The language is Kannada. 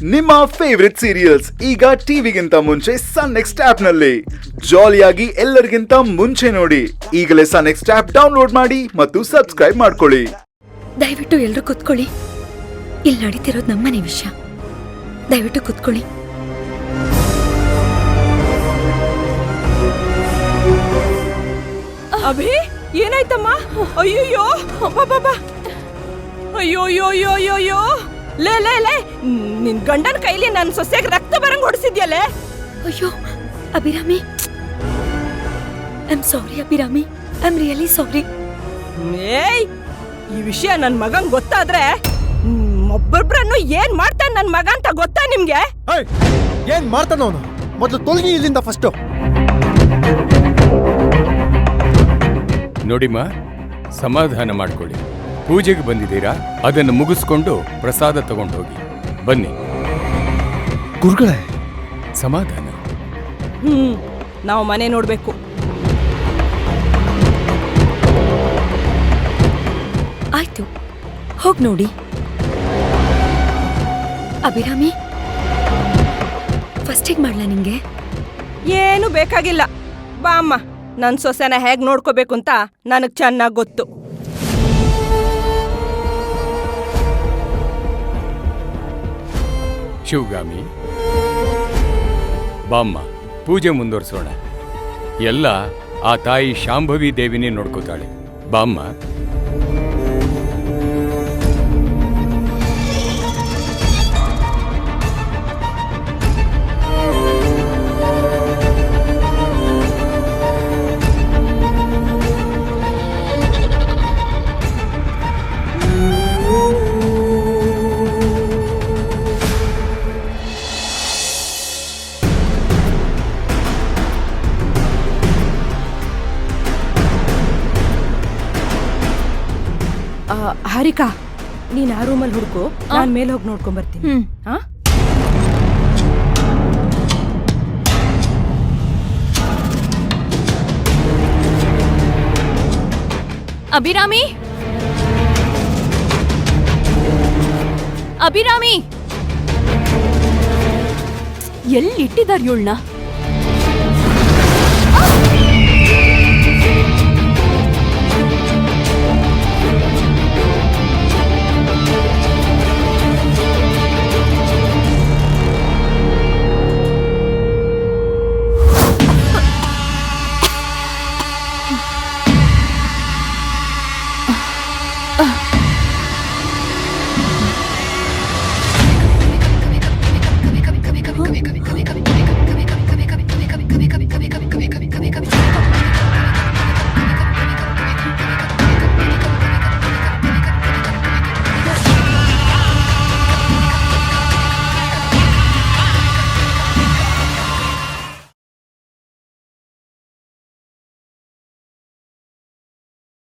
ನಿಮ್ಮ ಫೇವರಿಟ್ ಸೀರಿಯಲ್ಸ್ ಈಗ ಟಿವಿಗಿಂತ ಮುಂಚೆ ಸನ್ ನೆಕ್ಸ್ಟ್ ಆಪ್ ನಲ್ಲಿ ಜಾಲಿಯಾಗಿ ಎಲ್ಲರಿಗಿಂತ ಮುಂಚೆ ನೋಡಿ. ಈಗಲೇ ಸನ್ ನೆಕ್ಸ್ಟ್ ಆಪ್ ಡೌನ್ಲೋಡ್ ಮಾಡಿ ಮತ್ತು ಸಬ್ಸ್ಕ್ರೈಬ್ ಮಾಡ್ಕೊಳ್ಳಿ. ದಯವಿಟ್ಟು ಎಲ್ಲರೂ ಕೂತ್ಕೊಳ್ಳಿ. ಇಲ್ಲಿ ನಡೀತಿರೋದು ನಮ್ಮನೆ ವಿಷಯ. ದಯವಿಟ್ಟು ಕೂತ್ಕೊಳ್ಳಿ. ಅಭಿ, ಏನಾಯ್ತಮ್ಮ? ಅಯ್ಯೋ ಬಾಬಾ, ಅಯ್ಯೋ ಅಯ್ಯೋ ಅಯ್ಯೋ ಅಯ್ಯೋ ಅಯ್ಯೋ, ಲೇ ಲೇ ಲೇ, ನಿನ್ ಗಂಡನ ಕೈಲಿ ನನ್ ಸೊಸೆಗೆ ರಕ್ತ ಬರಂಗ್ ಹೊಡಿಸಿದ್ಯಲ್ಲೇ. ಅಯ್ಯೋ Abhirami, I am sorry Abhirami, I am really sorry. ಏಯ್, ಈ ವಿಷಯ ನನ್ ಮಗಂಗ್ ಗೊತ್ತಾದ್ರೆ ಒಬ್ಬೊಬ್ರನ್ನು ಏನ್ ಮಾಡ್ತಾನೆ ನನ್ ಮಗ ಅಂತ ಗೊತ್ತಾ ನಿಮ್ಗೆ? ಏನ್ ಮಾಡ್ತಾನ ಅವನು? ಮೊದಲು ತೊಲಗಿ ಇಲ್ಲಿಂದ ಫಸ್ಟ್. ನೋಡಿಮ್ಮ, ಸಮಾಧಾನ ಮಾಡ್ಕೊಳ್ಳಿ. ಪೂಜೆಗೆ ಬಂದಿದ್ದೀರಾ, ಅದನ್ನು ಮುಗಿಸ್ಕೊಂಡು ಪ್ರಸಾದ ತಗೊಂಡು ಹೋಗಿ ಬನ್ನಿ. ಗುರುಗಳೇ, ಸಮಾಧಾನ. ನಾವು ಮನೆ ನೋಡ್ಬೇಕು. ಆಯ್ತು, ಹೋಗ್ ನೋಡಿ. ಅಭಿರಾಮಿ, ಫಸ್ಟಿಗೆ ಮಾಡ್ಲಾ ನಿಂಗೆ? ಏನು ಬೇಕಾಗಿಲ್ಲ, ಬಾ ಅಮ್ಮ. ನನ್ ಸೊಸೆನ ಹೇಗ್ ನೋಡ್ಕೋಬೇಕು ಅಂತ ನನಗ್ ಚೆನ್ನಾಗ್ ಗೊತ್ತು. ಶಿವಗಾಮಿ, ಬಾಮ್ಮ, ಪೂಜೆ ಮುಂದುವರಿಸೋಣ. ಎಲ್ಲ ಆ ತಾಯಿ ಶಾಂಭವಿ ದೇವಿನೇ ನೋಡ್ಕೋತಾಳೆ. ಬಾಮ್ಮ. ಹಾರಿಕಾ, ನೀನ್ ಆ ರೂಮಲ್ಲಿ ಹುಡ್ಕು, ನಾನ್ ಮೇಲೆ ಹೋಗಿ ನೋಡ್ಕೊಂಡ್ ಬರ್ತೀನಿ. ಅಭಿರಾಮಿ, ಅಭಿರಾಮಿ, ಎಲ್ಲಿ ಇಟ್ಟಿದಾರ ಇವಳನ್ನ?